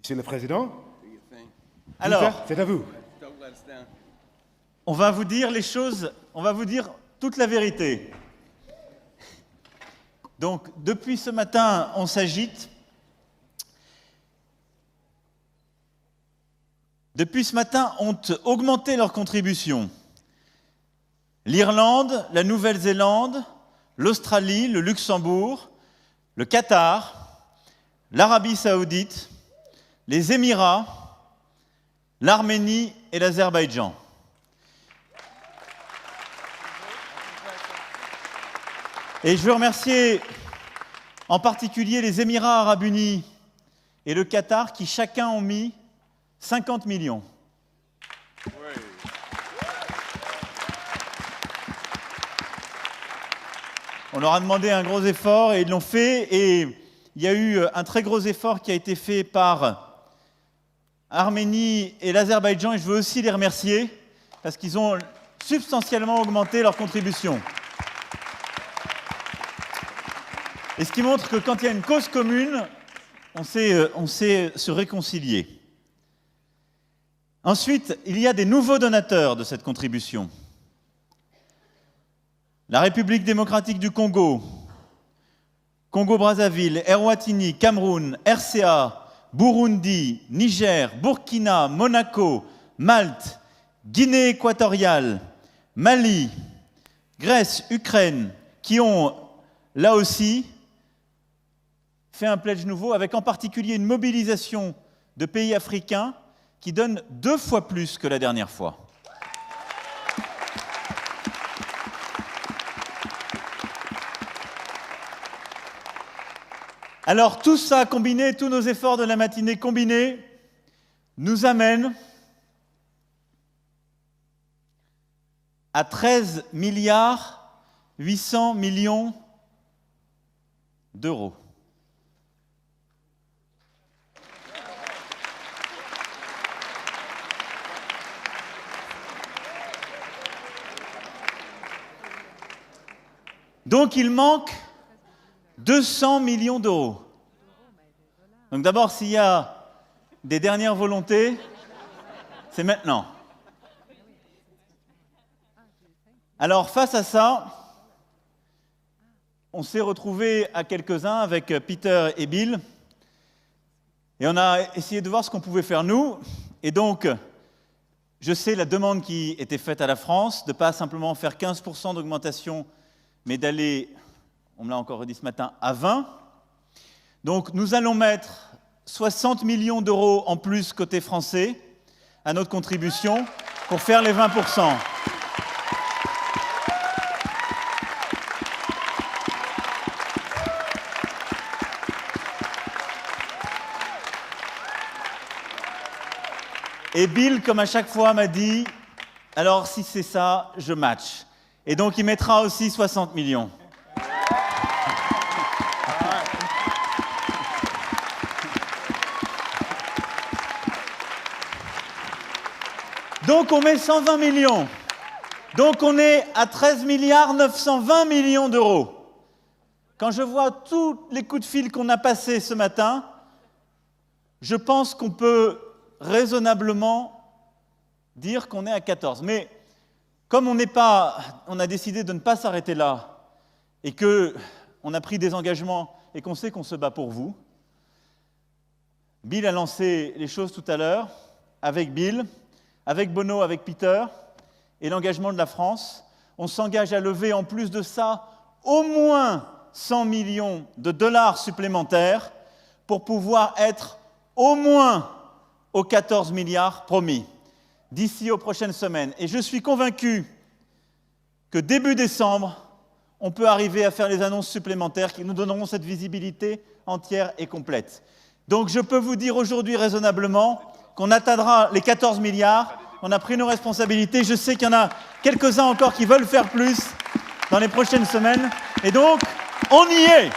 Monsieur le Président, Alors, c'est à vous. on va vous dire les choses, on va vous dire toute la vérité. Donc, depuis ce matin, on s'agite. Depuis ce matin, ont augmenté leurs contributions. L'Irlande, la Nouvelle-Zélande, l'Australie, le Luxembourg, le Qatar, l'Arabie Saoudite, les Émirats, l'Arménie et l'Azerbaïdjan. Et je veux remercier en particulier les Émirats arabes unis et le Qatar qui chacun ont mis 50 millions. On leur a demandé un gros effort et ils l'ont fait. Et il y a eu un très gros effort qui a été fait par Arménie et l'Azerbaïdjan. Et je veux aussi les remercier parce qu'ils ont substantiellement augmenté leur contribution. Et ce qui montre que quand il y a une cause commune, on sait se réconcilier. Ensuite, il y a des nouveaux donateurs de cette contribution. La République démocratique du Congo, Congo-Brazzaville, Eswatini, Cameroun, RCA, Burundi, Niger, Burkina, Monaco, Malte, Guinée équatoriale, Mali, Grèce, Ukraine, qui ont, là aussi, fait un pledge nouveau, avec en particulier une mobilisation de pays africains qui donnent 2 fois plus que la dernière fois. Alors tout ça combiné, tous nos efforts de la matinée combinés, nous amènent à 13 milliards 800 millions d'euros. Donc il manque 200 millions d'euros. Donc d'abord, s'il y a des dernières volontés, c'est maintenant. Alors face à ça, on s'est retrouvés à quelques-uns avec Peter et Bill, et on a essayé de voir ce qu'on pouvait faire nous. Et donc, je sais la demande qui était faite à la France, de ne pas simplement faire 15% d'augmentation, mais d'aller, on me l'a encore dit ce matin, à 20. Donc nous allons mettre 60 millions d'euros en plus côté français à notre contribution pour faire les 20%. Et Bill, comme à chaque fois, m'a dit « Alors si c'est ça, je match ». Et donc il mettra aussi 60 millions. Donc on met 120 millions. Donc on est à 13 milliards 920 millions d'euros. Quand je vois tous les coups de fil qu'on a passés ce matin, je pense qu'on peut raisonnablement dire qu'on est à 14. Mais comme on a décidé de ne pas s'arrêter là et qu'on a pris des engagements et qu'on sait qu'on se bat pour vous, Bill a lancé les choses tout à l'heure avec Bill, avec Bono, avec Peter, et l'engagement de la France. On s'engage à lever en plus de ça au moins 100 millions de dollars supplémentaires pour pouvoir être au moins aux 14 milliards promis d'ici aux prochaines semaines. Et je suis convaincu que début décembre, on peut arriver à faire les annonces supplémentaires qui nous donneront cette visibilité entière et complète. Donc je peux vous dire aujourd'hui raisonnablement qu'on atteindra les 14 milliards, on a pris nos responsabilités, je sais qu'il y en a quelques-uns encore qui veulent faire plus dans les prochaines semaines, et donc on y est.